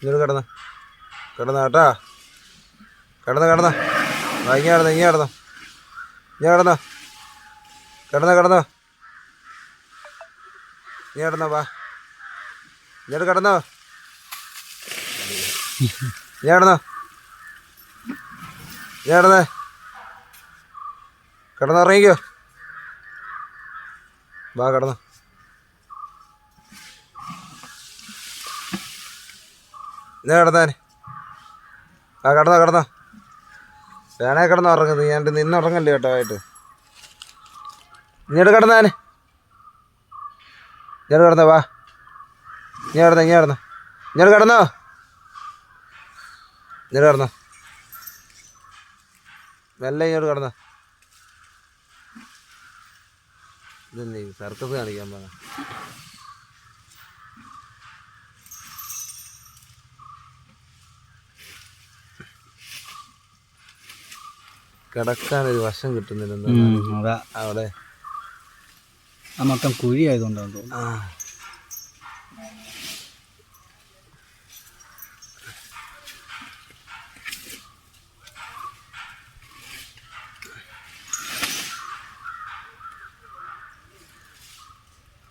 ഇങ്ങോട്ട് കിടന്ന് കേട്ടാ കിടന്ന് ഇങ്ങനെ കിടന്നോ ഇങ്ങനെ കിടന്നോ ഇങ്ങനെ കിടന്നോ വാ ഇങ്ങോട്ട് കിടന്നോ കിടന്നുറങ്ങിക്കോ വാ കിടന്നോ ഞാൻ കിടന്നേനെ ആ കിടന്നോ വേണേ കിടന്ന് ഉറങ്ങുന്നത് ഞാൻ നിന്നുറങ്ങല്ലേ കേട്ടോ ആയിട്ട് ഇങ്ങോട്ട് കിടന്നേനെ ഇങ്ങോട്ട് കിടന്നോ വാ ഇങ്ങോട്ട് കിടന്നോ മെല്ലെ ഇങ്ങോട്ട് കിടന്നോ ഇതല്ലേ സർക്കസ് കാണിക്കാൻ പോകാം കിടക്കാനൊരു വശം കിട്ടുന്നില്ല അതാ അവിടെ മൊത്തം കുഴി ആയതുകൊണ്ടാണ് തോന്നുന്നു.